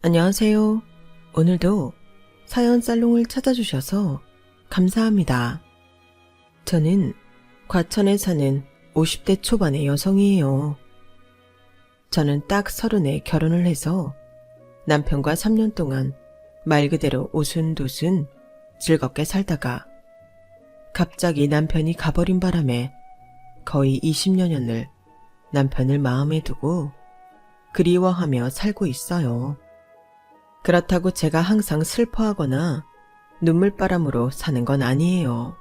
안녕하세요. 오늘도 사연 살롱을 찾아주셔서 감사합니다. 저는 과천에 사는 50대 초반의 여성이에요. 저는 딱 30에 결혼을 해서 남편과 3년 동안 말 그대로 오순도순 즐겁게 살다가 갑자기 남편이 가버린 바람에 거의 20여 년을 남편을 마음에 두고 그리워하며 살고 있어요. 그렇다고 제가 항상 슬퍼하거나 눈물바람으로 사는 건 아니에요.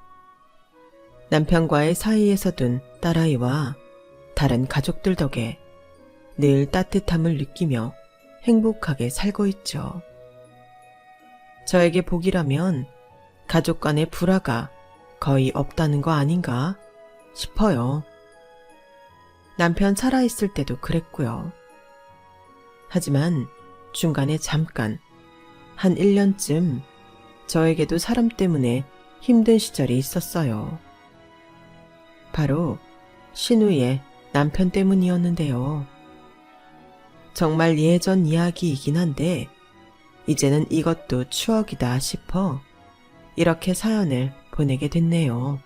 남편과의 사이에서 둔 딸아이와 다른 가족들 덕에 늘 따뜻함을 느끼며 행복하게 살고 있죠. 저에게 복이라면 가족 간의 불화가 거의 없다는 거 아닌가 싶어요. 남편 살아있을 때도 그랬고요. 하지만 중간에 잠깐 한 1년쯤 저에게도 사람 때문에 힘든 시절이 있었어요. 바로 신우의 남편 때문이었는데요. 정말 예전 이야기이긴 한데 이제는 이것도 추억이다 싶어 이렇게 사연을 보내게 됐네요.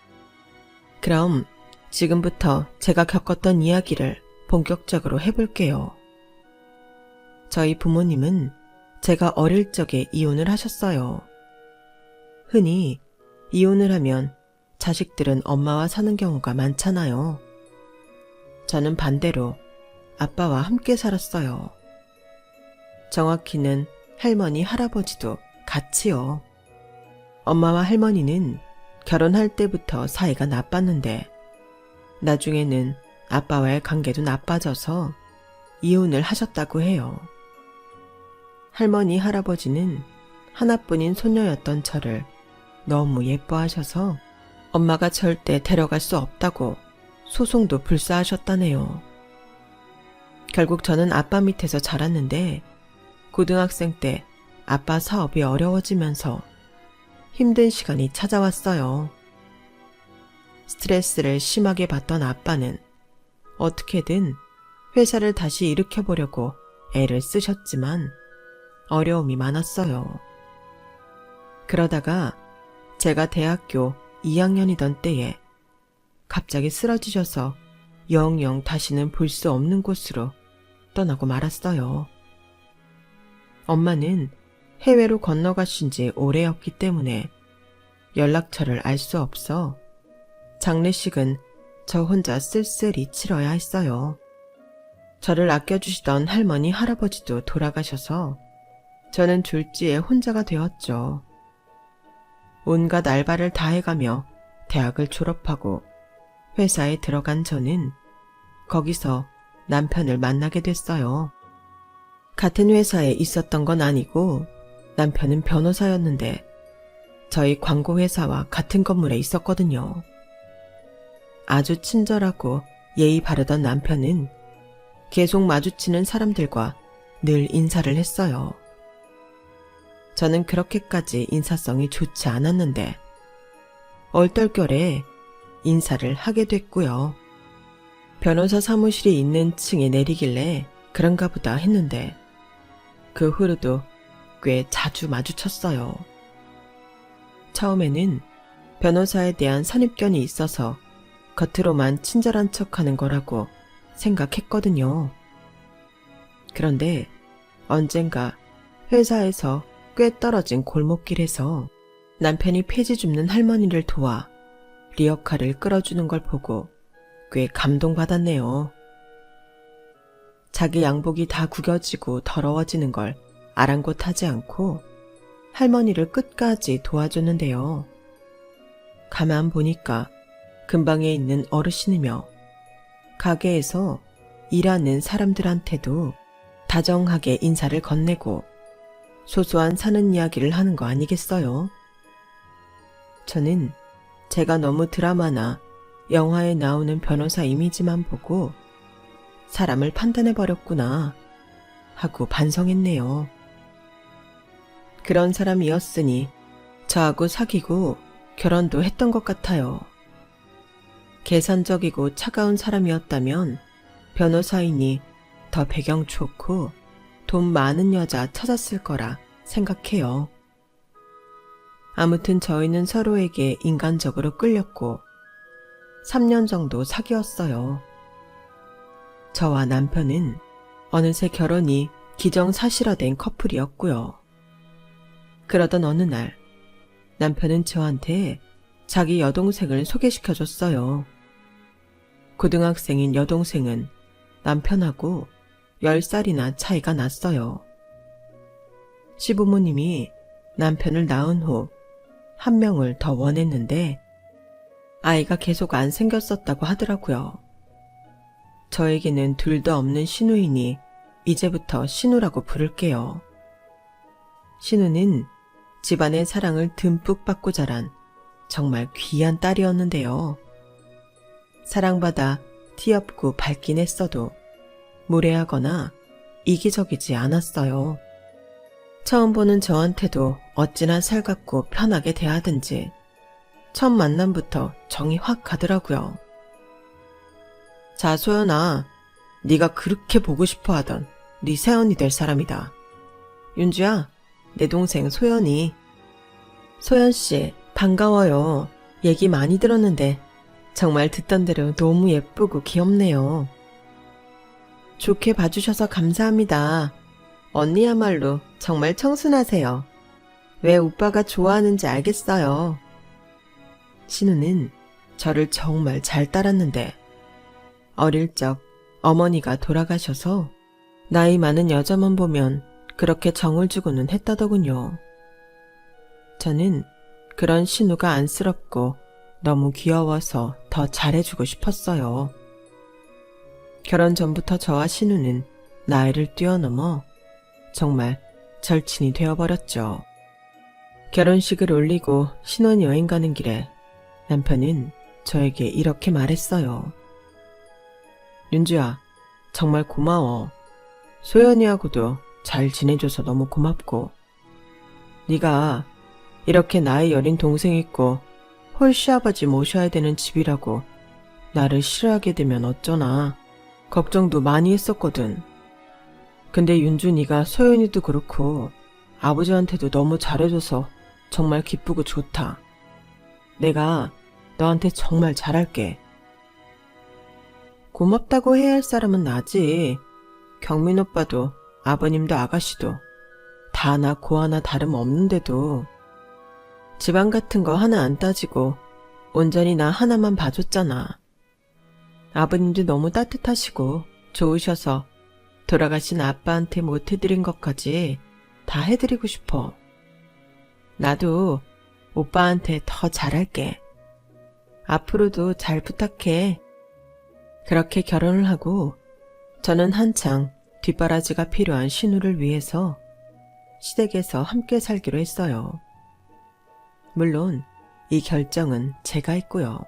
그럼 지금부터 제가 겪었던 이야기를 본격적으로 해볼게요. 저희 부모님은 제가 어릴 적에 이혼을 하셨어요. 흔히 이혼을 하면 자식들은 엄마와 사는 경우가 많잖아요. 저는 반대로 아빠와 함께 살았어요. 정확히는 할머니, 할아버지도 같이요. 엄마와 할머니는 결혼할 때부터 사이가 나빴는데 나중에는 아빠와의 관계도 나빠져서 이혼을 하셨다고 해요. 할머니, 할아버지는 하나뿐인 손녀였던 저를 너무 예뻐하셔서 엄마가 절대 데려갈 수 없다고 소송도 불사하셨다네요. 결국 저는 아빠 밑에서 자랐는데 고등학생 때 아빠 사업이 어려워지면서 힘든 시간이 찾아왔어요. 스트레스를 심하게 받던 아빠는 어떻게든 회사를 다시 일으켜보려고 애를 쓰셨지만 어려움이 많았어요. 그러다가 제가 대학교 2학년이던 때에 갑자기 쓰러지셔서 영영 다시는 볼 수 없는 곳으로 떠나고 말았어요. 엄마는 해외로 건너가신 지 오래였기 때문에 연락처를 알 수 없어 장례식은 저 혼자 쓸쓸히 치러야 했어요. 저를 아껴주시던 할머니, 할아버지도 돌아가셔서 저는 졸지에 혼자가 되었죠. 온갖 알바를 다 해가며 대학을 졸업하고 회사에 들어간 저는 거기서 남편을 만나게 됐어요. 같은 회사에 있었던 건 아니고 남편은 변호사였는데 저희 광고회사와 같은 건물에 있었거든요. 아주 친절하고 예의 바르던 남편은 계속 마주치는 사람들과 늘 인사를 했어요. 저는 그렇게까지 인사성이 좋지 않았는데 얼떨결에 인사를 하게 됐고요. 변호사 사무실이 있는 층에 내리길래 그런가 보다 했는데 그 후로도 꽤 자주 마주쳤어요. 처음에는 변호사에 대한 선입견이 있어서 겉으로만 친절한 척하는 거라고 생각했거든요. 그런데 언젠가 회사에서 꽤 떨어진 골목길에서 남편이 폐지 줍는 할머니를 도와 리어카를 끌어주는 걸 보고 꽤 감동받았네요. 자기 양복이 다 구겨지고 더러워지는 걸 아랑곳하지 않고 할머니를 끝까지 도와줬는데요. 가만 보니까 근방에 있는 어르신이며 가게에서 일하는 사람들한테도 다정하게 인사를 건네고 소소한 사는 이야기를 하는 거 아니겠어요? 저는 제가 너무 드라마나 영화에 나오는 변호사 이미지만 보고 사람을 판단해버렸구나 하고 반성했네요. 그런 사람이었으니 저하고 사귀고 결혼도 했던 것 같아요. 계산적이고 차가운 사람이었다면 변호사이니 더 배경 좋고 돈 많은 여자 찾았을 거라 생각해요. 아무튼 저희는 서로에게 인간적으로 끌렸고 3년 정도 사귀었어요. 저와 남편은 어느새 결혼이 기정사실화된 커플이었고요. 그러던 어느 날 남편은 저한테 자기 여동생을 소개시켜줬어요. 고등학생인 여동생은 남편하고 10살이나 차이가 났어요. 시부모님이 남편을 낳은 후 한 명을 더 원했는데 아이가 계속 안 생겼었다고 하더라고요. 저에게는 둘도 없는 신우이니 이제부터 신우라고 부를게요. 신우는 집안의 사랑을 듬뿍 받고 자란 정말 귀한 딸이었는데요. 사랑받아 티없고 밝긴 했어도 무례하거나 이기적이지 않았어요. 처음 보는 저한테도 어찌나 살갑고 편하게 대하든지 첫 만남부터 정이 확 가더라고요. 자, 소연아, 네가 그렇게 보고 싶어 하던 네 새언니 될 사람이다. 윤주야, 내 동생 소연이. 소연씨, 반가워요. 얘기 많이 들었는데 정말 듣던 대로 너무 예쁘고 귀엽네요. 좋게 봐주셔서 감사합니다. 언니야말로 정말 청순하세요. 왜 오빠가 좋아하는지 알겠어요. 신우는 저를 정말 잘 따랐는데 어릴 적 어머니가 돌아가셔서 나이 많은 여자만 보면 그렇게 정을 주고는 했다더군요. 저는 그런 신우가 안쓰럽고 너무 귀여워서 더 잘해주고 싶었어요. 결혼 전부터 저와 신우는 나이를 뛰어넘어 정말 절친이 되어버렸죠. 결혼식을 올리고 신혼여행 가는 길에 남편은 저에게 이렇게 말했어요. 윤주야, 정말 고마워. 소연이하고도 잘 지내줘서 너무 고맙고 네가 이렇게 나이 어린 동생 있고 홀시아버지 모셔야 되는 집이라고 나를 싫어하게 되면 어쩌나 걱정도 많이 했었거든. 근데 윤주 네가 소연이도 그렇고 아버지한테도 너무 잘해줘서 정말 기쁘고 좋다. 내가 너한테 정말 잘할게. 고맙다고 해야 할 사람은 나지. 경민 오빠도 아버님도 아가씨도 다 나 고 하나 다름없는데도 집안 같은 거 하나 안 따지고 온전히 나 하나만 봐줬잖아. 아버님도 너무 따뜻하시고 좋으셔서 돌아가신 아빠한테 못해드린 것까지 다 해드리고 싶어. 나도 오빠한테 더 잘할게. 앞으로도 잘 부탁해. 그렇게 결혼을 하고 저는 한창 뒷바라지가 필요한 신우를 위해서 시댁에서 함께 살기로 했어요. 물론 이 결정은 제가 했고요.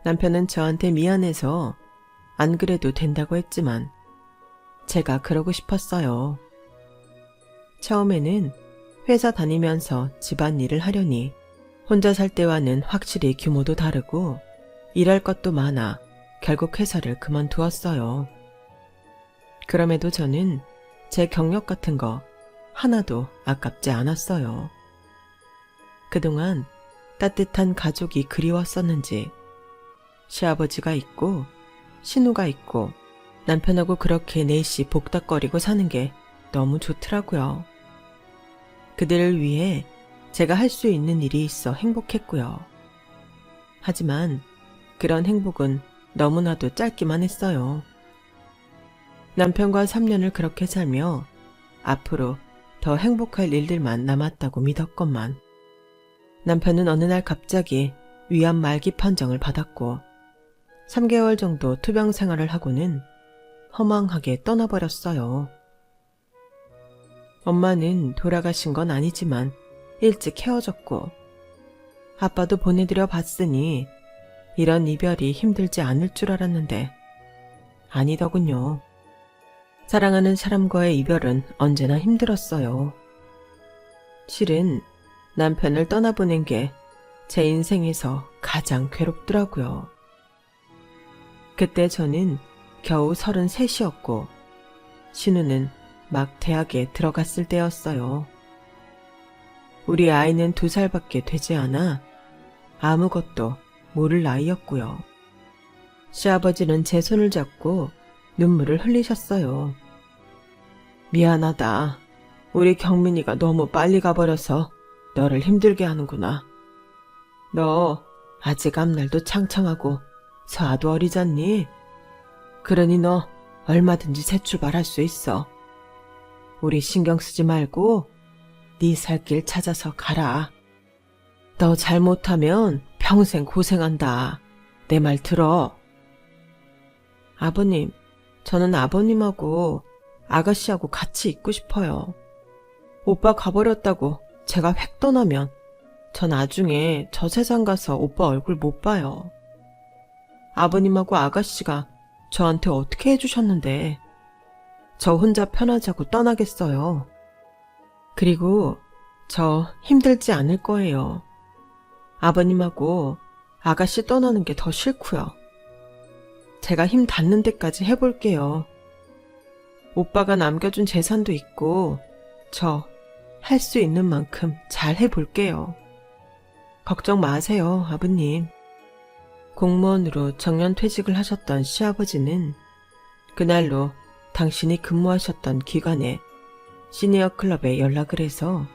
남편은 저한테 미안해서 안 그래도 된다고 했지만 제가 그러고 싶었어요. 처음에는 회사 다니면서 집안일을 하려니 혼자 살 때와는 확실히 규모도 다르고 일할 것도 많아 결국 회사를 그만두었어요. 그럼에도 저는 제 경력 같은 거 하나도 아깝지 않았어요. 그동안 따뜻한 가족이 그리웠었는지 시아버지가 있고 신우가 있고 남편하고 그렇게 넷이 복닥거리고 사는 게 너무 좋더라고요. 그들을 위해 제가 할 수 있는 일이 있어 행복했고요. 하지만 그런 행복은 너무나도 짧기만 했어요. 남편과 3년을 그렇게 살며 앞으로 더 행복할 일들만 남았다고 믿었건만 남편은 어느 날 갑자기 위암 말기 판정을 받았고 3개월 정도 투병 생활을 하고는 허망하게 떠나버렸어요. 엄마는 돌아가신 건 아니지만 일찍 헤어졌고 아빠도 보내드려 봤으니 이런 이별이 힘들지 않을 줄 알았는데 아니더군요. 사랑하는 사람과의 이별은 언제나 힘들었어요. 실은 남편을 떠나보낸 게 제 인생에서 가장 괴롭더라고요. 그때 저는 겨우 33이었고 신우는 막 대학에 들어갔을 때였어요. 우리 아이는 2살밖에 되지 않아 아무것도 모를 나이였고요. 시아버지는 제 손을 잡고 눈물을 흘리셨어요. 미안하다. 우리 경민이가 너무 빨리 가버려서 너를 힘들게 하는구나. 너 아직 앞날도 창창하고 서아도 어리잖니? 그러니 너 얼마든지 새 출발할 수 있어. 우리 신경 쓰지 말고 네 살 길 찾아서 가라. 너 잘못하면 평생 고생한다. 내 말 들어. 아버님, 저는 아버님하고 아가씨하고 같이 있고 싶어요. 오빠 가버렸다고 제가 획 떠나면 저 나중에 저 세상 가서 오빠 얼굴 못 봐요. 아버님하고 아가씨가 저한테 어떻게 해주셨는데 저 혼자 편하자고 떠나겠어요. 그리고 저 힘들지 않을 거예요. 아버님하고 아가씨 떠나는 게 더 싫고요. 제가 힘 닿는 데까지 해볼게요. 오빠가 남겨준 재산도 있고 저 할 수 있는 만큼 잘 해볼게요. 걱정 마세요, 아버님. 공무원으로 정년퇴직을 하셨던 시아버지는 그날로 당신이 근무하셨던 기관에 시니어 클럽에 연락을 해서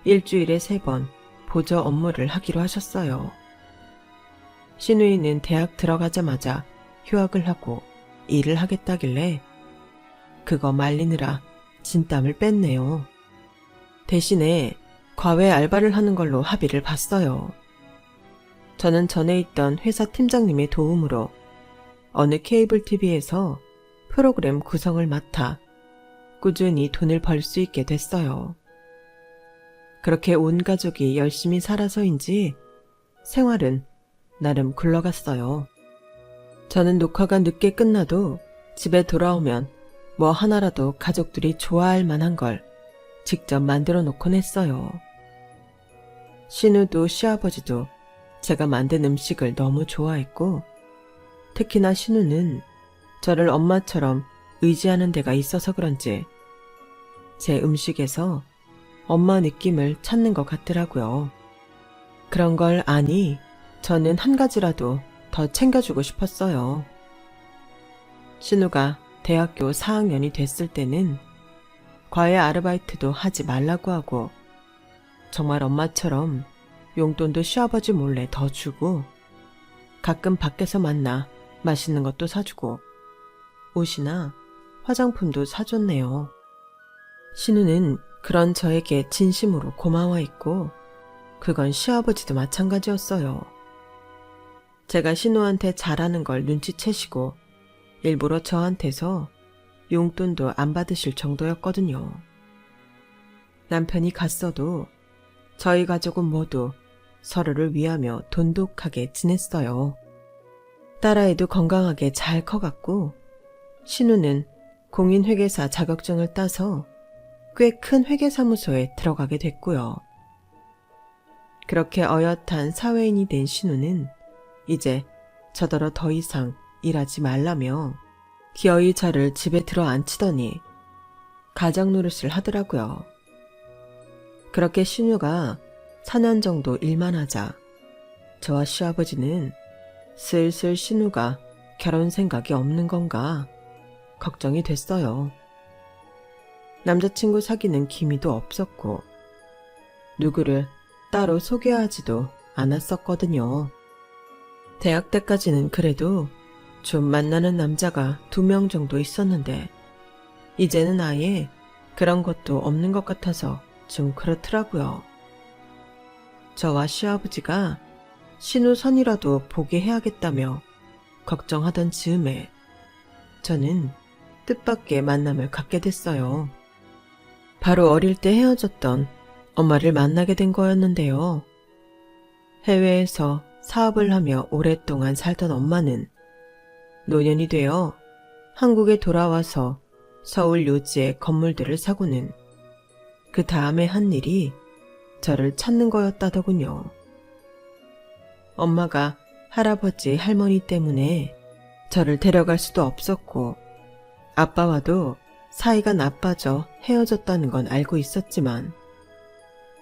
일주일에 3번 보조 업무를 하기로 하셨어요. 신우이는 대학 들어가자마자 휴학을 하고 일을 하겠다길래 그거 말리느라 진땀을 뺐네요. 대신에 과외 알바를 하는 걸로 합의를 봤어요. 저는 전에 있던 회사 팀장님의 도움으로 어느 케이블 TV에서 프로그램 구성을 맡아 꾸준히 돈을 벌 수 있게 됐어요. 그렇게 온 가족이 열심히 살아서인지 생활은 나름 굴러갔어요. 저는 녹화가 늦게 끝나도 집에 돌아오면 뭐 하나라도 가족들이 좋아할 만한 걸 직접 만들어 놓곤 했어요. 신우도 시아버지도 제가 만든 음식을 너무 좋아했고 특히나 신우는 저를 엄마처럼 의지하는 데가 있어서 그런지 제 음식에서 엄마 느낌을 찾는 것 같더라고요. 그런 걸 아니 저는 한 가지라도 더 챙겨주고 싶었어요. 신우가 대학교 4학년이 됐을 때는 과외 아르바이트도 하지 말라고 하고 정말 엄마처럼 용돈도 시아버지 몰래 더 주고 가끔 밖에서 만나 맛있는 것도 사주고 옷이나 화장품도 사줬네요. 신우는 그런 저에게 진심으로 고마워했고 그건 시아버지도 마찬가지였어요. 제가 신우한테 잘하는 걸 눈치채시고 일부러 저한테서 용돈도 안 받으실 정도였거든요. 남편이 갔어도 저희 가족은 모두 서로를 위하며 돈독하게 지냈어요. 딸아이도 건강하게 잘 커갔고 신우는 공인회계사 자격증을 따서 꽤 큰 회계사무소에 들어가게 됐고요. 그렇게 어엿한 사회인이 된 신우는 이제 저더러 더 이상 일하지 말라며 기어이 저를 집에 들어 앉히더니 가장 노릇을 하더라고요. 그렇게 신우가 4년 정도 일만 하자 저와 시아버지는 슬슬 신우가 결혼 생각이 없는 건가 걱정이 됐어요. 남자친구 사귀는 기미도 없었고 누구를 따로 소개하지도 않았었거든요. 대학 때까지는 그래도 좀 만나는 남자가 2명 정도 있었는데 이제는 아예 그런 것도 없는 것 같아서 좀 그렇더라고요. 저와 시아버지가 신우 선이라도 보게 해야겠다며 걱정하던 즈음에 저는 뜻밖의 만남을 갖게 됐어요. 바로 어릴 때 헤어졌던 엄마를 만나게 된 거였는데요. 해외에서 사업을 하며 오랫동안 살던 엄마는 노년이 되어 한국에 돌아와서 서울 요지의 건물들을 사고는 그 다음에 한 일이 저를 찾는 거였다더군요. 엄마가 할아버지, 할머니 때문에 저를 데려갈 수도 없었고 아빠와도 사이가 나빠져 헤어졌다는 건 알고 있었지만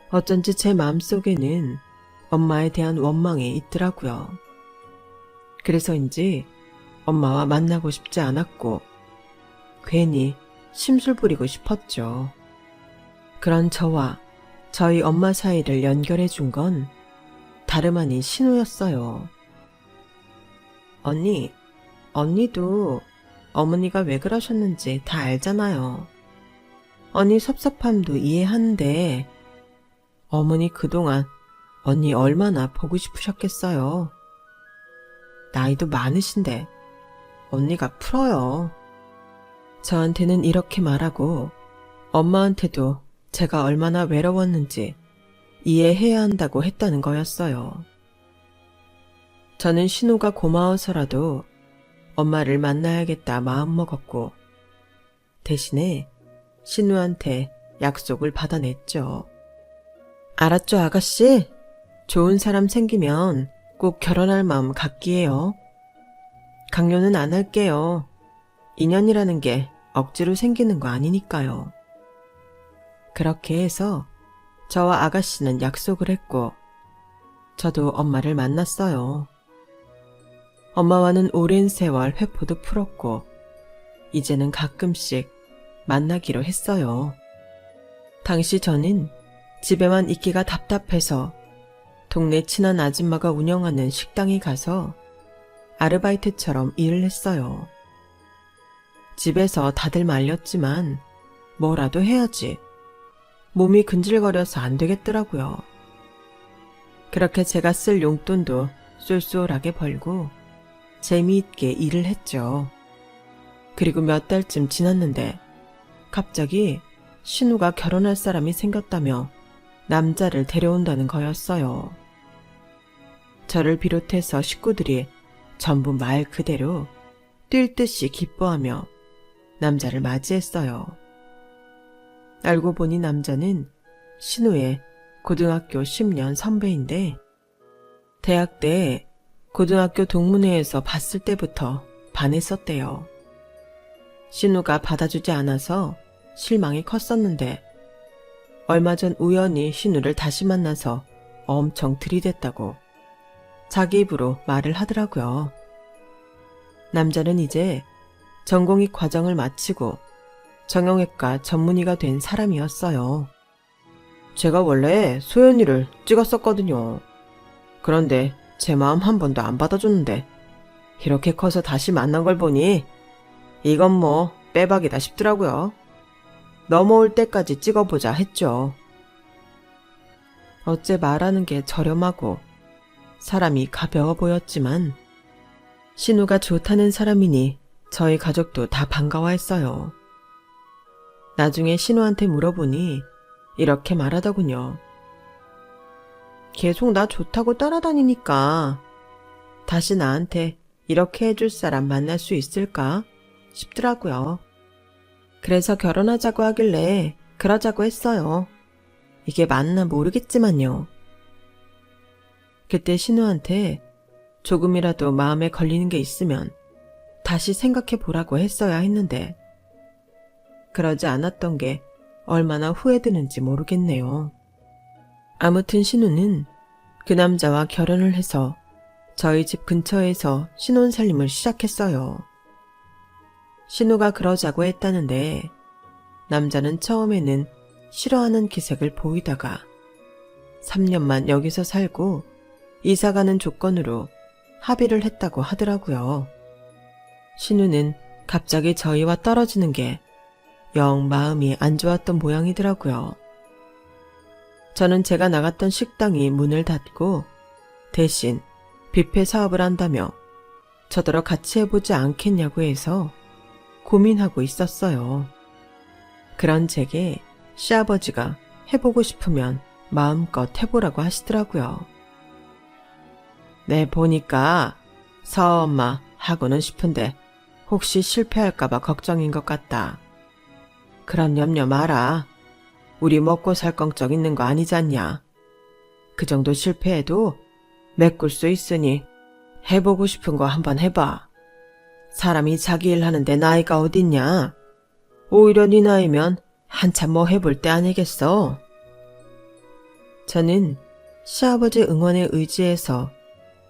어쩐지 제 마음속에는 엄마에 대한 원망이 있더라고요. 그래서인지 엄마와 만나고 싶지 않았고 괜히 심술 부리고 싶었죠. 그런 저와 저희 엄마 사이를 연결해 준 건 다름 아닌 신우였어요. 언니, 언니도 어머니가 왜 그러셨는지 다 알잖아요. 언니 섭섭함도 이해하는데 어머니 그동안 언니 얼마나 보고 싶으셨겠어요. 나이도 많으신데 언니가 풀어요. 저한테는 이렇게 말하고 엄마한테도 제가 얼마나 외로웠는지 이해해야 한다고 했다는 거였어요. 저는 신우가 고마워서라도 엄마를 만나야겠다 마음먹었고 대신에 신우한테 약속을 받아냈죠. 알았죠, 아가씨? 좋은 사람 생기면 꼭 결혼할 마음 갖기에요. 강요는 안 할게요. 인연이라는 게 억지로 생기는 거 아니니까요. 그렇게 해서 저와 아가씨는 약속을 했고 저도 엄마를 만났어요. 엄마와는 오랜 세월 회포도 풀었고 이제는 가끔씩 만나기로 했어요. 당시 저는 집에만 있기가 답답해서 동네 친한 아줌마가 운영하는 식당에 가서 아르바이트처럼 일을 했어요. 집에서 다들 말렸지만 뭐라도 해야지. 몸이 근질거려서 안 되겠더라고요. 그렇게 제가 쓸 용돈도 쏠쏠하게 벌고 재미있게 일을 했죠. 그리고 몇 달쯤 지났는데 갑자기 신우가 결혼할 사람이 생겼다며 남자를 데려온다는 거였어요. 저를 비롯해서 식구들이 전부 말 그대로 뛸 듯이 기뻐하며 남자를 맞이했어요. 알고 보니 남자는 신우의 고등학교 10년 선배인데 대학 때 고등학교 동문회에서 봤을 때부터 반했었대요. 신우가 받아주지 않아서 실망이 컸었는데 얼마 전 우연히 신우를 다시 만나서 엄청 들이댔다고 자기 입으로 말을 하더라고요. 남자는 이제 전공의 과정을 마치고 정형외과 전문의가 된 사람이었어요. 제가 원래 소연이를 찍었었거든요. 그런데 제 마음 한 번도 안 받아줬는데 이렇게 커서 다시 만난 걸 보니 이건 뭐 빼박이다 싶더라고요. 넘어올 때까지 찍어보자 했죠. 어째 말하는 게 저렴하고 사람이 가벼워 보였지만 신우가 좋다는 사람이니 저희 가족도 다 반가워했어요. 나중에 신우한테 물어보니 이렇게 말하더군요. 계속 나 좋다고 따라다니니까 다시 나한테 이렇게 해줄 사람 만날 수 있을까 싶더라고요. 그래서 결혼하자고 하길래 그러자고 했어요. 이게 맞나 모르겠지만요. 그때 신우한테 조금이라도 마음에 걸리는 게 있으면 다시 생각해 보라고 했어야 했는데 그러지 않았던 게 얼마나 후회되는지 모르겠네요. 아무튼 신우는 그 남자와 결혼을 해서 저희 집 근처에서 신혼살림을 시작했어요. 신우가 그러자고 했다는데 남자는 처음에는 싫어하는 기색을 보이다가 3년만 여기서 살고 이사가는 조건으로 합의를 했다고 하더라고요. 신우는 갑자기 저희와 떨어지는 게 영 마음이 안 좋았던 모양이더라고요. 저는 제가 나갔던 식당이 문을 닫고 대신 뷔페 사업을 한다며 저더러 같이 해보지 않겠냐고 해서 고민하고 있었어요. 그런 제게 시아버지가 해보고 싶으면 마음껏 해보라고 하시더라고요. 네, 보니까 서엄마 하고는 싶은데 혹시 실패할까봐 걱정인 것 같다. 그런 염려 마라. 우리 먹고 살 걱정 있는 거 아니잖냐. 그 정도 실패해도 메꿀 수 있으니 해보고 싶은 거 한번 해봐. 사람이 자기 일 하는데 나이가 어딨냐. 오히려 네 나이면 한참 뭐 해볼 때 아니겠어? 저는 시아버지 응원에 의지해서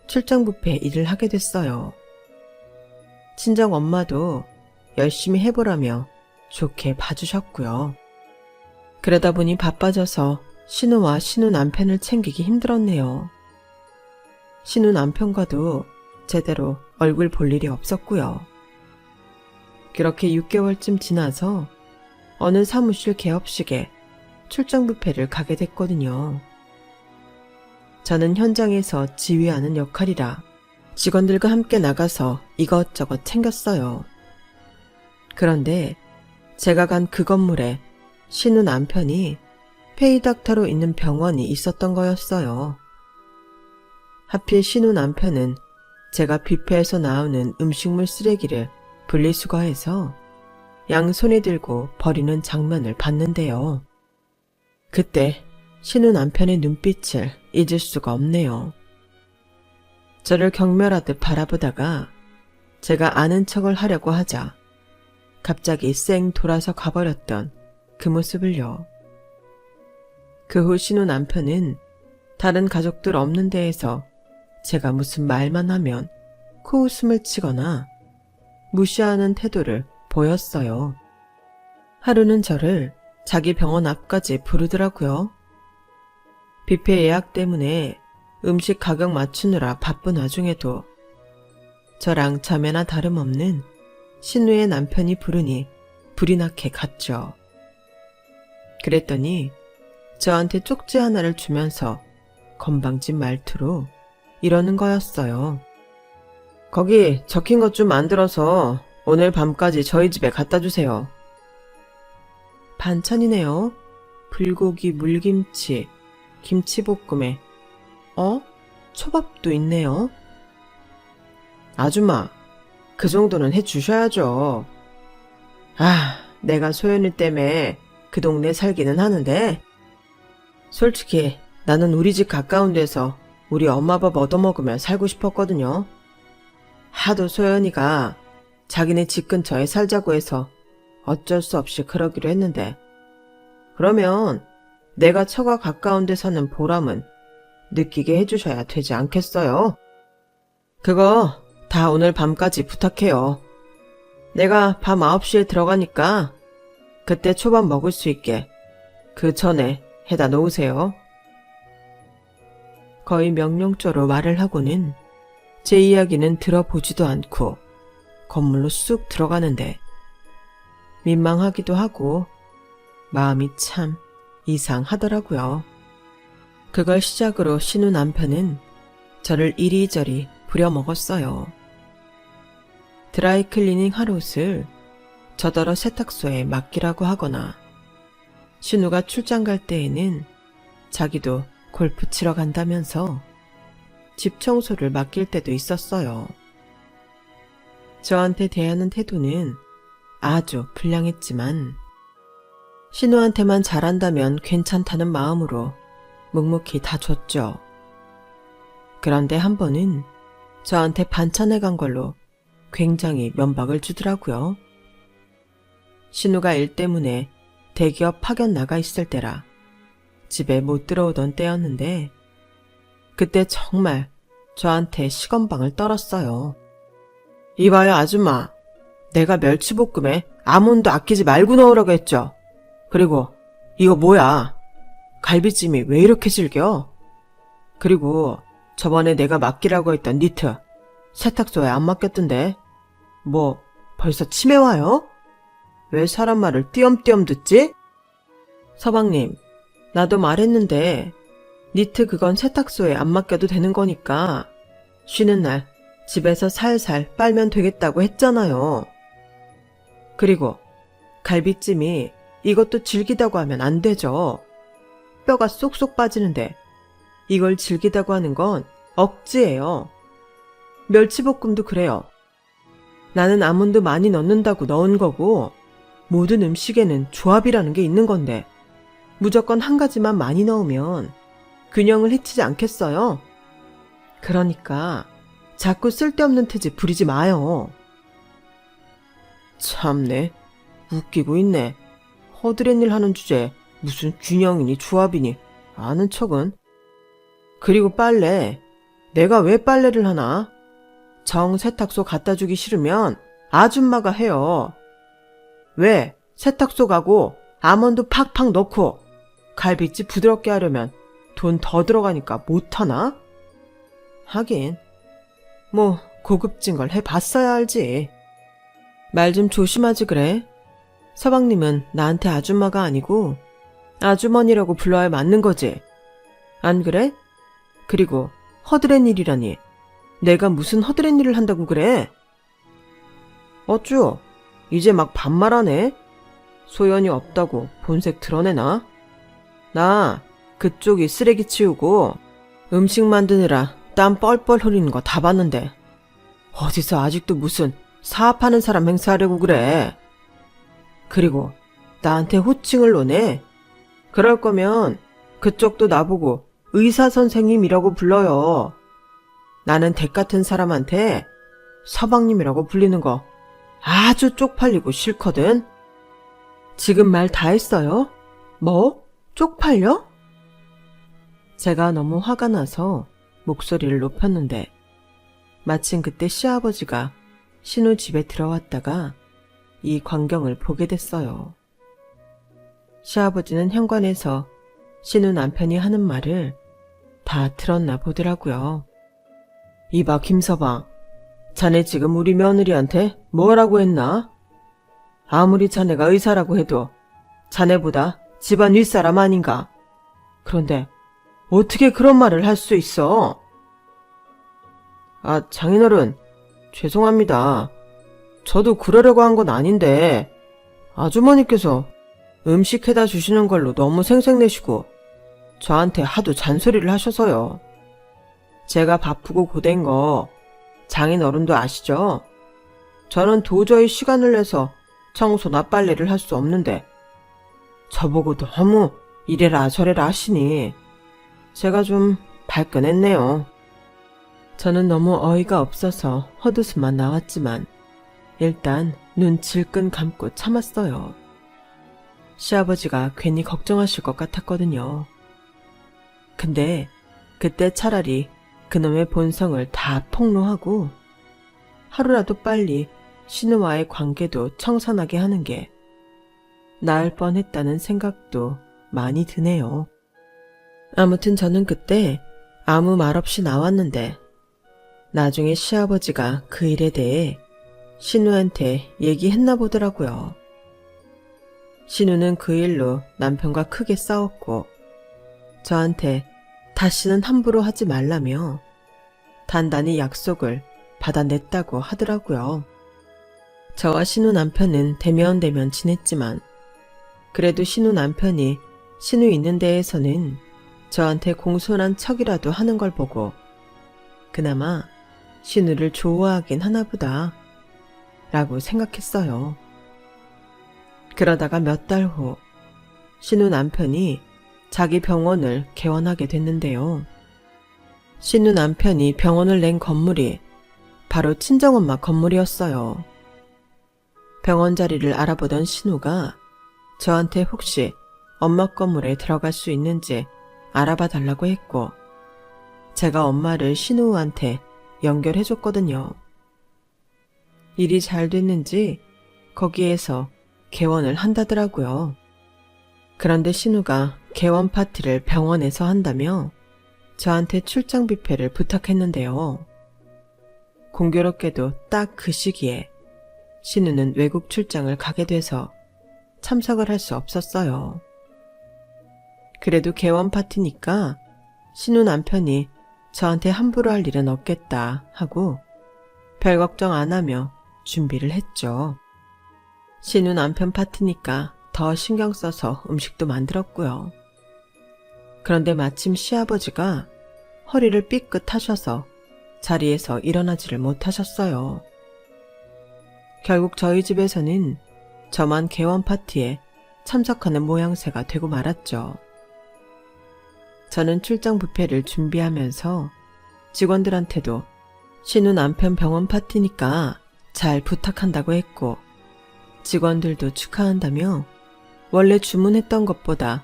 출장 뷔페 일을 하게 됐어요. 친정 엄마도 열심히 해보라며 좋게 봐주셨고요. 그러다 보니 바빠져서 신우와 신우 남편을 챙기기 힘들었네요. 신우 남편과도 제대로 얼굴 볼 일이 없었고요. 그렇게 6개월쯤 지나서 어느 사무실 개업식에 출장 뷔페를 가게 됐거든요. 저는 현장에서 지휘하는 역할이라 직원들과 함께 나가서 이것저것 챙겼어요. 그런데 제가 간 그 건물에 신우 남편이 페이닥터로 있는 병원이 있었던 거였어요. 하필 신우 남편은 제가 뷔페에서 나오는 음식물 쓰레기를 분리수거해서 양손에 들고 버리는 장면을 봤는데요. 그때 신우 남편의 눈빛을 잊을 수가 없네요. 저를 경멸하듯 바라보다가 제가 아는 척을 하려고 하자 갑자기 쌩 돌아서 가버렸던 그 모습을요. 그 후 신우 남편은 다른 가족들 없는 데에서 제가 무슨 말만 하면 코웃음을 치거나 무시하는 태도를 보였어요. 하루는 저를 자기 병원 앞까지 부르더라고요. 뷔페 예약 때문에 음식 가격 맞추느라 바쁜 와중에도 저랑 자매나 다름없는 신우의 남편이 부르니 불이 나게 갔죠. 그랬더니 저한테 쪽지 하나를 주면서 건방진 말투로 이러는 거였어요. 거기 적힌 것 좀 만들어서 오늘 밤까지 저희 집에 갖다 주세요. 반찬이네요. 불고기, 물김치, 김치볶음에 초밥도 있네요. 아줌마, 그 정도는 해주셔야죠. 내가 소연이 때문에 그 동네 살기는 하는데 솔직히 나는 우리 집 가까운 데서 우리 엄마 밥 얻어먹으며 살고 싶었거든요. 하도 소연이가 자기네 집 근처에 살자고 해서 어쩔 수 없이 그러기로 했는데 그러면 내가 처가 가까운 데 사는 보람은 느끼게 해주셔야 되지 않겠어요? 그거 다 오늘 밤까지 부탁해요. 내가 밤 9시에 들어가니까 그때 초밥 먹을 수 있게 그 전에 해다 놓으세요. 거의 명령조로 말을 하고는 제 이야기는 들어보지도 않고 건물로 쑥 들어가는데 민망하기도 하고 마음이 참 이상하더라고요. 그걸 시작으로 신우 남편은 저를 이리저리 부려먹었어요. 드라이클리닝 할 옷을 저더러 세탁소에 맡기라고 하거나 신우가 출장 갈 때에는 자기도 골프 치러 간다면서 집 청소를 맡길 때도 있었어요. 저한테 대하는 태도는 아주 불량했지만 신우한테만 잘한다면 괜찮다는 마음으로 묵묵히 다 줬죠. 그런데 한 번은 저한테 반찬해 간 걸로 굉장히 면박을 주더라고요. 신우가 일 때문에 대기업 파견 나가 있을 때라 집에 못 들어오던 때였는데 그때 정말 저한테 시건방을 떨었어요. 이봐요 아줌마, 내가 멸치볶음에 아몬드 아끼지 말고 넣으라고 했죠. 그리고 이거 뭐야? 갈비찜이 왜 이렇게 질겨? 그리고 저번에 내가 맡기라고 했던 니트 세탁소에 안 맡겼던데 뭐 벌써 치매 와요? 왜 사람 말을 띄엄띄엄 듣지? 서방님, 나도 말했는데 니트 그건 세탁소에 안 맡겨도 되는 거니까 쉬는 날 집에서 살살 빨면 되겠다고 했잖아요. 그리고 갈비찜이 이것도 질기다고 하면 안 되죠. 뼈가 쏙쏙 빠지는데 이걸 질기다고 하는 건 억지예요. 멸치볶음도 그래요. 나는 아몬드 많이 넣는다고 넣은 거고 모든 음식에는 조합이라는 게 있는 건데 무조건 한 가지만 많이 넣으면 균형을 해치지 않겠어요? 그러니까 자꾸 쓸데없는 트집 부리지 마요. 참네. 웃기고 있네. 허드렛 일 하는 주제에 무슨 균형이니 조합이니 아는 척은. 그리고 빨래. 내가 왜 빨래를 하나? 정 세탁소 갖다 주기 싫으면 아줌마가 해요. 왜? 세탁소 가고 아몬드 팍팍 넣고 갈비찜 부드럽게 하려면 돈 더 들어가니까 못하나? 하긴 뭐 고급진 걸 해봤어야 알지. 말 좀 조심하지 그래. 서방님은 나한테 아줌마가 아니고 아주머니라고 불러야 맞는 거지. 안 그래? 그리고 허드렛 일이라니. 내가 무슨 허드렛 일을 한다고 그래? 어쭈? 이제 막 반말하네? 소연이 없다고 본색 드러내나? 나 그쪽이 쓰레기 치우고 음식 만드느라 땀 뻘뻘 흘리는 거 다 봤는데 어디서 아직도 무슨 사업하는 사람 행세하려고 그래? 그리고 나한테 호칭을 놓네? 그럴 거면 그쪽도 나보고 의사 선생님이라고 불러요. 나는 댁 같은 사람한테 서방님이라고 불리는 거 아주 쪽팔리고 싫거든. 지금 말 다 했어요? 뭐? 쪽팔려? 제가 너무 화가 나서 목소리를 높였는데 마침 그때 시아버지가 신우 집에 들어왔다가 이 광경을 보게 됐어요. 시아버지는 현관에서 신우 남편이 하는 말을 다 들었나 보더라고요. 이봐 김서방, 자네 지금 우리 며느리한테 뭐라고 했나? 아무리 자네가 의사라고 해도 자네보다 집안 윗사람 아닌가? 그런데 어떻게 그런 말을 할 수 있어? 아, 장인어른, 죄송합니다. 저도 그러려고 한 건 아닌데 아주머니께서 음식 해다 주시는 걸로 너무 생색내시고 저한테 하도 잔소리를 하셔서요. 제가 바쁘고 고된 거 장인어른도 아시죠? 저는 도저히 시간을 내서 청소나 빨래를 할 수 없는데 저보고 너무 이래라 저래라 하시니 제가 좀 발끈했네요. 저는 너무 어이가 없어서 헛웃음만 나왔지만 일단 눈 질끈 감고 참았어요. 시아버지가 괜히 걱정하실 것 같았거든요. 근데 그때 차라리 그놈의 본성을 다 폭로하고 하루라도 빨리 신우와의 관계도 청산하게 하는 게 나을 뻔했다는 생각도 많이 드네요. 아무튼 저는 그때 아무 말 없이 나왔는데 나중에 시아버지가 그 일에 대해 신우한테 얘기했나 보더라고요. 신우는 그 일로 남편과 크게 싸웠고 저한테 다시는 함부로 하지 말라며 단단히 약속을 받아냈다고 하더라고요. 저와 신우 남편은 대면대면 지냈지만 그래도 신우 남편이 신우 있는 데에서는 저한테 공손한 척이라도 하는 걸 보고 그나마 신우를 좋아하긴 하나보다 라고 생각했어요. 그러다가 몇 달 후 신우 남편이 자기 병원을 개원하게 됐는데요. 신우 남편이 병원을 낸 건물이 바로 친정엄마 건물이었어요. 병원 자리를 알아보던 신우가 저한테 혹시 엄마 건물에 들어갈 수 있는지 알아봐 달라고 했고 제가 엄마를 신우한테 연결해줬거든요. 일이 잘 됐는지 거기에서 개원을 한다더라고요. 그런데 신우가 개원 파티를 병원에서 한다며 저한테 출장 뷔페를 부탁했는데요. 공교롭게도 딱 그 시기에 신우는 외국 출장을 가게 돼서 참석을 할 수 없었어요. 그래도 개원 파티니까 신우 남편이 저한테 함부로 할 일은 없겠다 하고 별 걱정 안 하며 준비를 했죠. 신우 남편 파티니까 더 신경 써서 음식도 만들었고요. 그런데 마침 시아버지가 허리를 삐끗 하셔서 자리에서 일어나지를 못하셨어요. 결국 저희 집에서는 저만 개원 파티에 참석하는 모양새가 되고 말았죠. 저는 출장 뷔페를 준비하면서 직원들한테도 신우 남편 병원 파티니까 잘 부탁한다고 했고 직원들도 축하한다며 원래 주문했던 것보다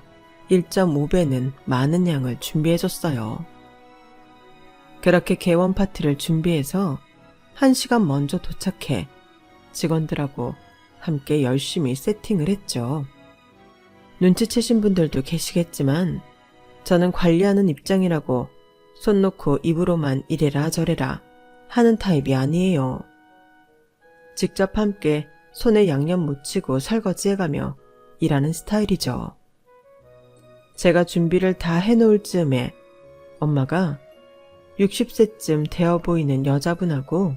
1.5배는 많은 양을 준비해줬어요. 그렇게 개원 파티를 준비해서 1시간 먼저 도착해 직원들하고 함께 열심히 세팅을 했죠. 눈치채신 분들도 계시겠지만 저는 관리하는 입장이라고 손 놓고 입으로만 이래라 저래라 하는 타입이 아니에요. 직접 함께 손에 양념 묻히고 설거지해가며 일하는 스타일이죠. 제가 준비를 다 해놓을 즈음에 엄마가 60세쯤 되어 보이는 여자분하고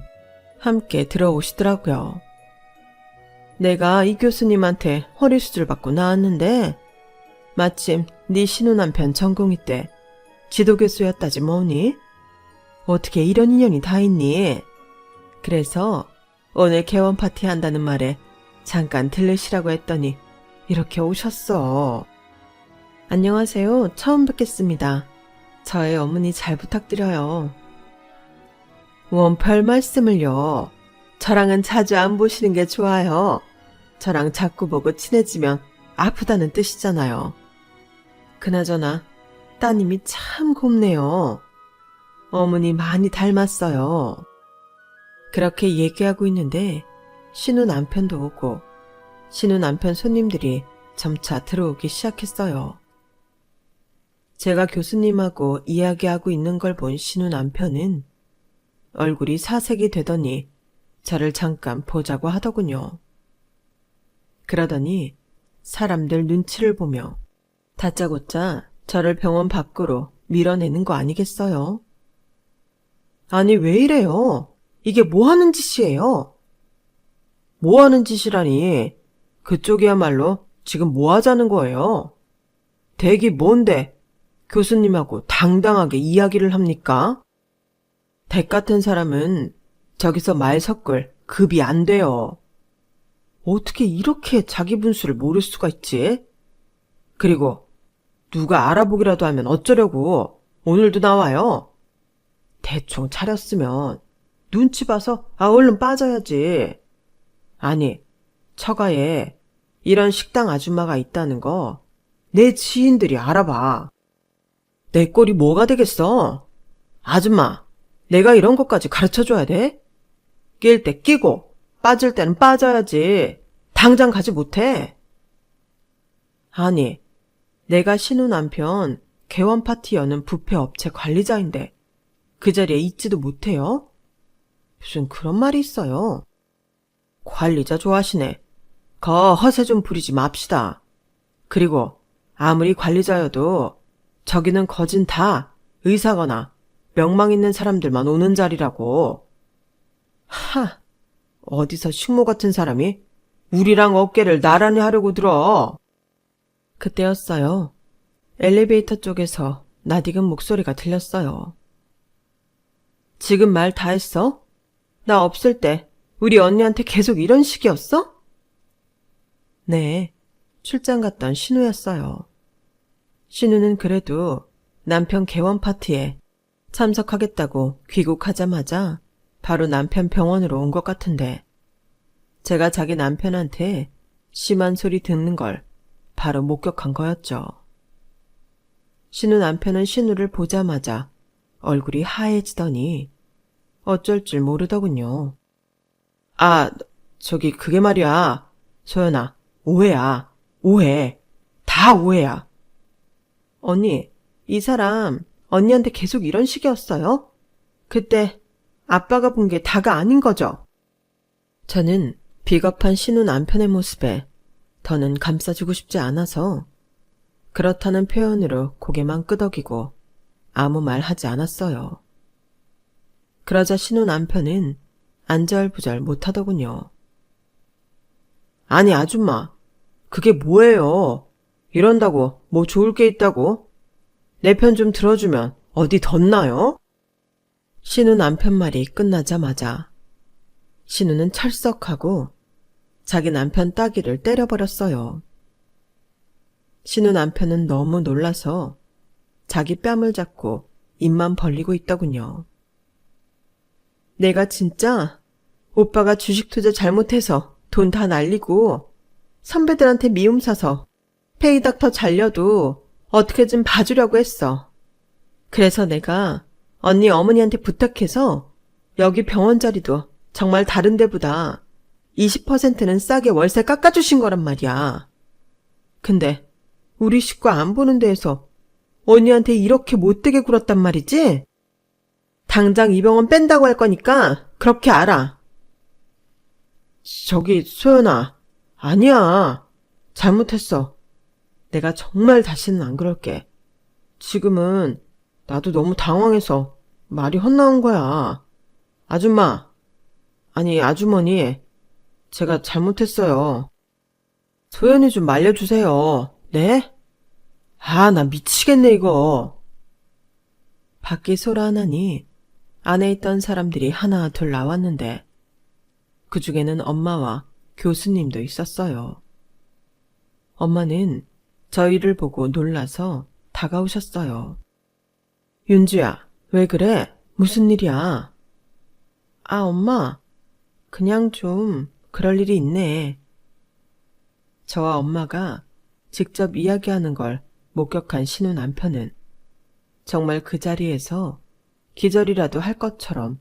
함께 들어오시더라고요. 내가 이 교수님한테 허리수술 받고 나왔는데 마침 네 신혼남편 전공의 때 지도교수였다지 뭐니? 어떻게 이런 인연이 다 있니? 그래서 오늘 개원 파티 한다는 말에 잠깐 들르시라고 했더니 이렇게 오셨어. 안녕하세요. 처음 뵙겠습니다. 저의 어머니 잘 부탁드려요. 원 별 말씀을요. 저랑은 자주 안 보시는 게 좋아요. 저랑 자꾸 보고 친해지면 아프다는 뜻이잖아요. 그나저나 따님이 참 곱네요. 어머니 많이 닮았어요. 그렇게 얘기하고 있는데 신우 남편도 오고 신우 남편 손님들이 점차 들어오기 시작했어요. 제가 교수님하고 이야기하고 있는 걸 본 신우 남편은 얼굴이 사색이 되더니 저를 잠깐 보자고 하더군요. 그러더니 사람들 눈치를 보며 다짜고짜 저를 병원 밖으로 밀어내는 거 아니겠어요? 아니 왜 이래요? 이게 뭐 하는 짓이에요? 뭐 하는 짓이라니? 그쪽이야말로 지금 뭐 하자는 거예요? 댁이 뭔데 교수님하고 당당하게 이야기를 합니까? 댁 같은 사람은 저기서 말 섞을 급이 안 돼요. 어떻게 이렇게 자기 분수를 모를 수가 있지? 그리고 누가 알아보기라도 하면 어쩌려고 오늘도 나와요? 대충 차렸으면 눈치 봐서 얼른 빠져야지. 아니, 처가에 이런 식당 아줌마가 있다는 거 내 지인들이 알아봐. 내 꼴이 뭐가 되겠어? 아줌마, 내가 이런 것까지 가르쳐줘야 돼? 낄 때 끼고 빠질 때는 빠져야지. 당장 가지 못해. 아니, 내가 신우 남편 개원 파티 여는 뷔페 업체 관리자인데 그 자리에 있지도 못해요? 무슨 그런 말이 있어요. 관리자 좋아하시네. 거 허세 좀 부리지 맙시다. 그리고 아무리 관리자여도 저기는 거진 다 의사거나 명망 있는 사람들만 오는 자리라고. 하, 어디서 식모 같은 사람이 우리랑 어깨를 나란히 하려고 들어. 그때였어요. 엘리베이터 쪽에서 낯익은 목소리가 들렸어요. 지금 말 다 했어? 나 없을 때 우리 언니한테 계속 이런 식이었어? 네, 출장 갔던 신우였어요. 신우는 그래도 남편 개원 파티에 참석하겠다고 귀국하자마자 바로 남편 병원으로 온 것 같은데 제가 자기 남편한테 심한 소리 듣는 걸 바로 목격한 거였죠. 신우 남편은 신우를 보자마자 얼굴이 하얘지더니 어쩔 줄 모르더군요. 아, 저기 그게 말이야. 소연아, 오해야. 오해. 다 오해야. 언니, 이 사람 언니한테 계속 이런 식이었어요? 그때 아빠가 본 게 다가 아닌 거죠? 저는 비겁한 신우 남편의 모습에 더는 감싸주고 싶지 않아서 그렇다는 표현으로 고개만 끄덕이고 아무 말 하지 않았어요. 그러자 신우 남편은 안절부절 못하더군요. 아니 아줌마, 그게 뭐예요? 이런다고 뭐 좋을 게 있다고? 내 편 좀 들어주면 어디 덧나요? 신우 남편 말이 끝나자마자 신우는 철썩하고 자기 남편 따귀를 때려버렸어요. 신우 남편은 너무 놀라서 자기 뺨을 잡고 입만 벌리고 있더군요. 내가 진짜 오빠가 주식 투자 잘못해서 돈 다 날리고 선배들한테 미움 사서 페이닥터 잘려도 어떻게 좀 봐주려고 했어. 그래서 내가 언니 어머니한테 부탁해서 여기 병원 자리도 정말 다른 데보다 20%는 싸게 월세 깎아주신 거란 말이야. 근데 우리 식구 안 보는 데에서 언니한테 이렇게 못되게 굴었단 말이지? 당장 이 병원 뺀다고 할 거니까 그렇게 알아. 저기 소연아, 아니야. 잘못했어. 내가 정말 다시는 안 그럴게. 지금은 나도 너무 당황해서 말이 헛나온 거야. 아줌마, 아니 아주머니, 제가 잘못했어요. 소연이 좀 말려주세요. 네? 아, 나 미치겠네 이거. 밖이 소란하니 안에 있던 사람들이 하나 둘 나왔는데 그중에는 엄마와 교수님도 있었어요. 엄마는 저희를 보고 놀라서 다가오셨어요. 윤주야, 왜 그래? 무슨 일이야? 아, 엄마, 그냥 좀 그럴 일이 있네. 저와 엄마가 직접 이야기하는 걸 목격한 신우 남편은 정말 그 자리에서 기절이라도 할 것처럼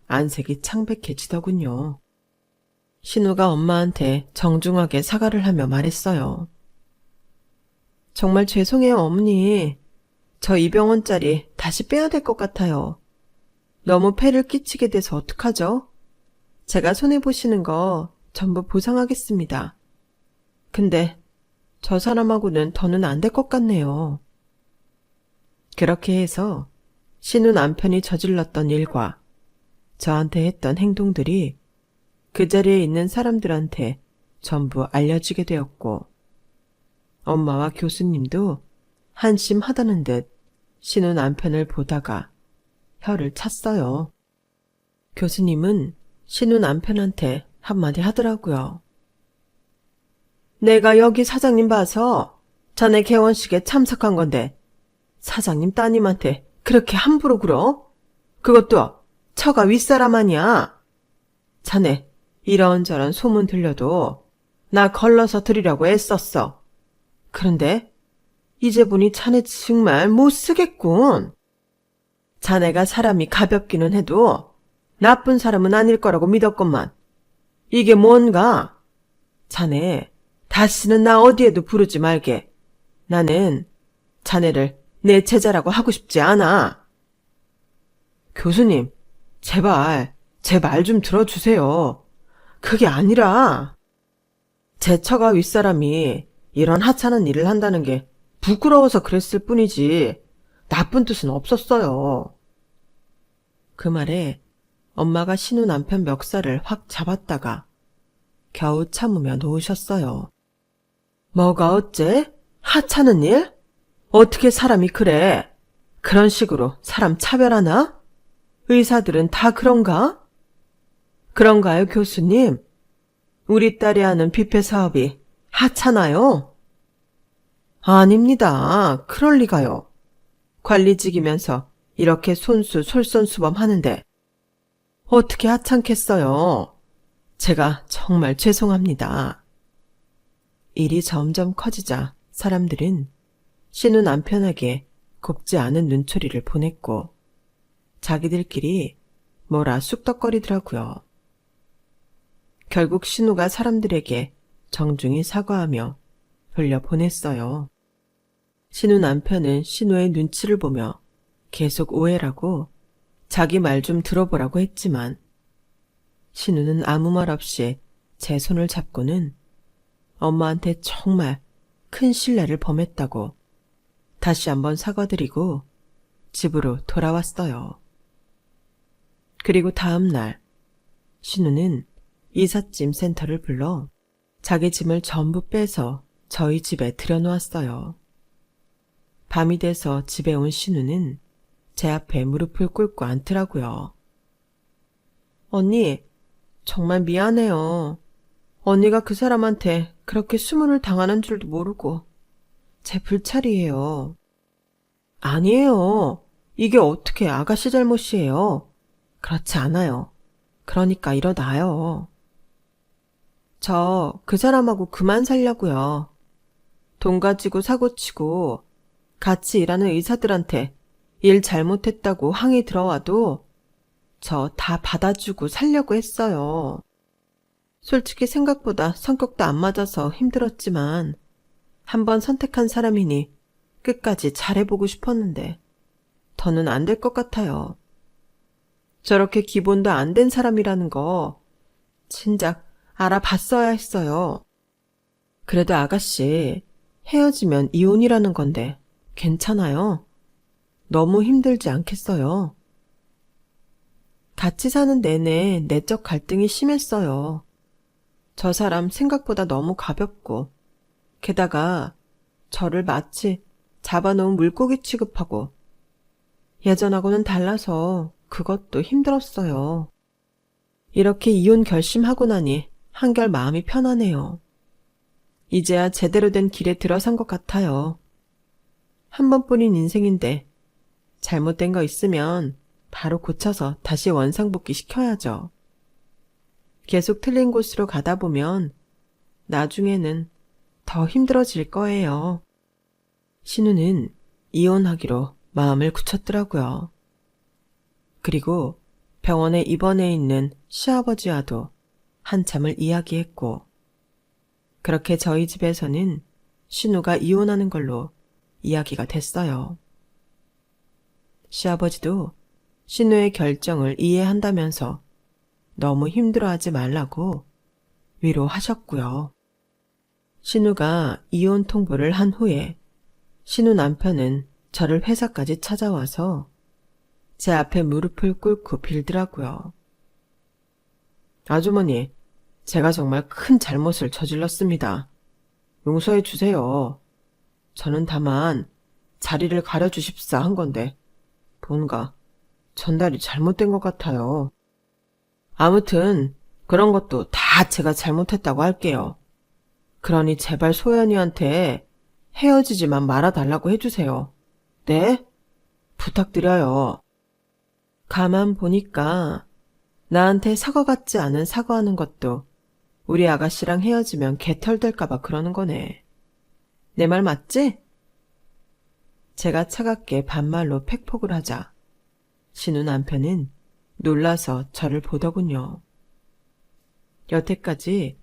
안색이 창백해지더군요. 신우가 엄마한테 정중하게 사과를 하며 말했어요. 정말 죄송해요, 어머니. 저 이 병원짜리 다시 빼야 될 것 같아요. 너무 폐를 끼치게 돼서 어떡하죠? 제가 손해보시는 거 전부 보상하겠습니다. 근데 저 사람하고는 더는 안 될 것 같네요. 그렇게 해서 신우 남편이 저질렀던 일과 저한테 했던 행동들이 그 자리에 있는 사람들한테 전부 알려지게 되었고 엄마와 교수님도 한심하다는 듯 신우 남편을 보다가 혀를 찼어요. 교수님은 신우 남편한테 한마디 하더라고요. 내가 여기 사장님 봐서 자네 개원식에 참석한 건데 사장님 따님한테 그렇게 함부로 굴어? 그것도 처가 윗사람 아니야. 자네 이런저런 소문 들려도 나 걸러서 드리려고 애썼어. 그런데 이제 보니 자네 정말 못쓰겠군. 자네가 사람이 가볍기는 해도 나쁜 사람은 아닐 거라고 믿었건만 이게 뭔가? 자네 다시는 나 어디에도 부르지 말게. 나는 자네를 내 제자라고 하고 싶지 않아. 교수님, 제발 제 말 좀 들어주세요. 그게 아니라 제 처가 윗사람이 이런 하찮은 일을 한다는 게 부끄러워서 그랬을 뿐이지 나쁜 뜻은 없었어요. 그 말에 엄마가 신우 남편 멱살을 확 잡았다가 겨우 참으며 놓으셨어요. 뭐가 어째? 하찮은 일? 어떻게 사람이 그래? 그런 식으로 사람 차별하나? 의사들은 다 그런가? 그런가요, 교수님? 우리 딸이 하는 뷔페 사업이 하찮아요? 아닙니다. 그럴 리가요. 관리직이면서 이렇게 손수 솔선수범하는데 어떻게 하찮겠어요? 제가 정말 죄송합니다. 일이 점점 커지자 사람들은 신우 남편에게 곱지 않은 눈초리를 보냈고 자기들끼리 뭐라 쑥덕거리더라고요. 결국 신우가 사람들에게 정중히 사과하며 돌려보냈어요. 신우 남편은 신우의 눈치를 보며 계속 오해라고 자기 말 좀 들어보라고 했지만 신우는 아무 말 없이 제 손을 잡고는 엄마한테 정말 큰 실례를 범했다고 다시 한번 사과드리고 집으로 돌아왔어요. 그리고 다음 날 신우는 이삿짐 센터를 불러 자기 짐을 전부 빼서 저희 집에 들여놓았어요. 밤이 돼서 집에 온 신우는 제 앞에 무릎을 꿇고 앉더라고요. 언니, 정말 미안해요. 언니가 그 사람한테 그렇게 수문을 당하는 줄도 모르고 제 불찰이에요. 아니에요. 이게 어떻게 아가씨 잘못이에요. 그렇지 않아요. 그러니까 일어나요. 저 그 사람하고 그만 살려고요. 돈 가지고 사고치고 같이 일하는 의사들한테 일 잘못했다고 항의 들어와도 저 다 받아주고 살려고 했어요. 솔직히 생각보다 성격도 안 맞아서 힘들었지만 한번 선택한 사람이니 끝까지 잘해보고 싶었는데 더는 안 될 것 같아요. 저렇게 기본도 안 된 사람이라는 거 진작 알아봤어야 했어요. 그래도 아가씨, 헤어지면 이혼이라는 건데 괜찮아요? 너무 힘들지 않겠어요? 같이 사는 내내 내적 갈등이 심했어요. 저 사람 생각보다 너무 가볍고 게다가 저를 마치 잡아놓은 물고기 취급하고 예전하고는 달라서 그것도 힘들었어요. 이렇게 이혼 결심하고 나니 한결 마음이 편하네요. 이제야 제대로 된 길에 들어선 것 같아요. 한 번뿐인 인생인데 잘못된 거 있으면 바로 고쳐서 다시 원상복귀 시켜야죠. 계속 틀린 곳으로 가다 보면 나중에는 더 힘들어질 거예요. 신우는 이혼하기로 마음을 굳혔더라고요. 그리고 병원에 입원해 있는 시아버지와도 한참을 이야기했고, 그렇게 저희 집에서는 신우가 이혼하는 걸로 이야기가 됐어요. 시아버지도 신우의 결정을 이해한다면서 너무 힘들어하지 말라고 위로하셨고요. 신우가 이혼 통보를 한 후에 신우 남편은 저를 회사까지 찾아와서 제 앞에 무릎을 꿇고 빌더라고요. 아주머니, 제가 정말 큰 잘못을 저질렀습니다. 용서해 주세요. 저는 다만 자리를 가려주십사 한 건데 뭔가 전달이 잘못된 것 같아요. 아무튼 그런 것도 다 제가 잘못했다고 할게요. 그러니 제발 소연이한테 헤어지지만 말아달라고 해주세요. 네? 부탁드려요. 가만 보니까 나한테 사과 같지 않은 사과하는 것도 우리 아가씨랑 헤어지면 개털될까봐 그러는 거네. 내 말 맞지? 제가 차갑게 반말로 팩폭을 하자 신우 남편은 놀라서 저를 보더군요. 여태까지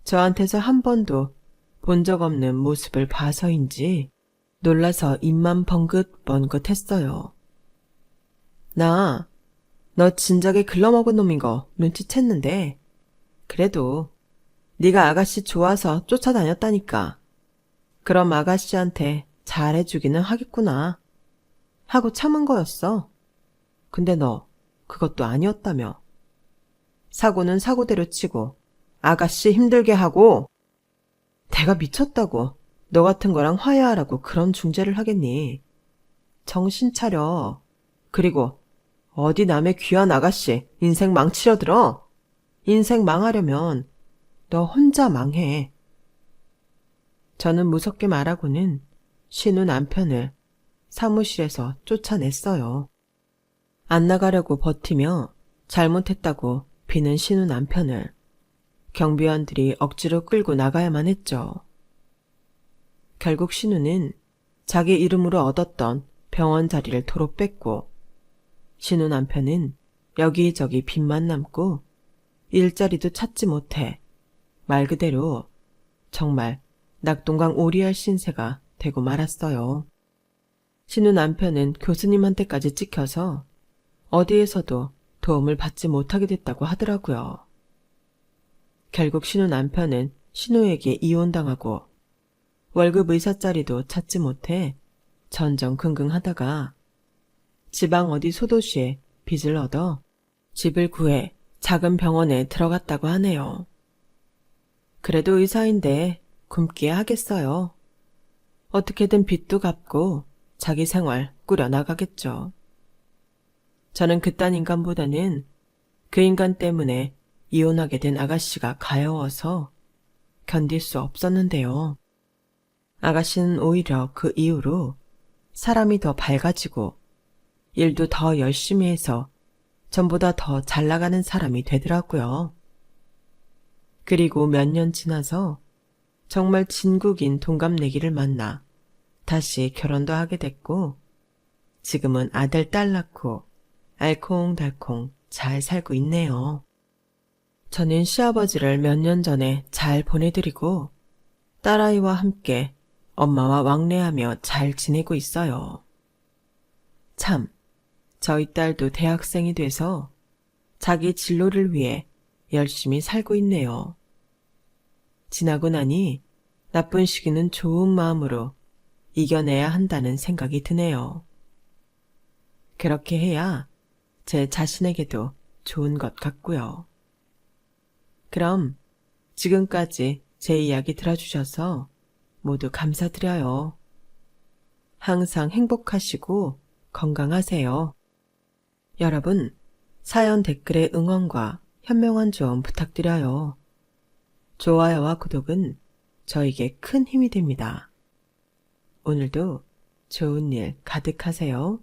저한테서 한 번도 본 적 없는 모습을 봐서인지 놀라서 입만 번긋번긋 했어요. 너 진작에 글러먹은 놈인 거 눈치챘는데 그래도 네가 아가씨 좋아서 쫓아다녔다니까. 그럼 아가씨한테 잘해주기는 하겠구나 하고 참은 거였어. 근데 너 그것도 아니었다며. 사고는 사고대로 치고 아가씨 힘들게 하고 내가 미쳤다고 너 같은 거랑 화해하라고 그런 중재를 하겠니. 정신 차려. 그리고 어디 남의 귀한 아가씨 인생 망치려 들어. 인생 망하려면 너 혼자 망해. 저는 무섭게 말하고는 신우 남편을 사무실에서 쫓아냈어요. 안 나가려고 버티며 잘못했다고 비는 신우 남편을 경비원들이 억지로 끌고 나가야만 했죠. 결국 신우는 자기 이름으로 얻었던 병원 자리를 도로 뺐고 신우 남편은 여기저기 빚만 남고 일자리도 찾지 못해 말 그대로 정말 낙동강 오리알 신세가 되고 말았어요. 신우 남편은 교수님한테까지 찍혀서 어디에서도 도움을 받지 못하게 됐다고 하더라고요. 결국 신우 남편은 신우에게 이혼당하고 월급 의사자리도 찾지 못해 전전긍긍하다가 지방 어디 소도시에 빚을 얻어 집을 구해 작은 병원에 들어갔다고 하네요. 그래도 의사인데 굶기야 하겠어요. 어떻게든 빚도 갚고 자기 생활 꾸려나가겠죠. 저는 그딴 인간보다는 그 인간 때문에 이혼하게 된 아가씨가 가여워서 견딜 수 없었는데요. 아가씨는 오히려 그 이후로 사람이 더 밝아지고 일도 더 열심히 해서 전보다 더 잘 나가는 사람이 되더라고요. 그리고 몇 년 지나서 정말 진국인 동갑내기를 만나 다시 결혼도 하게 됐고, 지금은 아들 딸 낳고 알콩달콩 잘 살고 있네요. 저는 시아버지를 몇 년 전에 잘 보내드리고 딸아이와 함께 엄마와 왕래하며 잘 지내고 있어요. 참, 저희 딸도 대학생이 돼서 자기 진로를 위해 열심히 살고 있네요. 지나고 나니 나쁜 시기는 좋은 마음으로 이겨내야 한다는 생각이 드네요. 그렇게 해야 제 자신에게도 좋은 것 같고요. 그럼 지금까지 제 이야기 들어주셔서 모두 감사드려요. 항상 행복하시고 건강하세요. 여러분, 사연 댓글에 응원과 현명한 조언 부탁드려요. 좋아요와 구독은 저에게 큰 힘이 됩니다. 오늘도 좋은 일 가득하세요.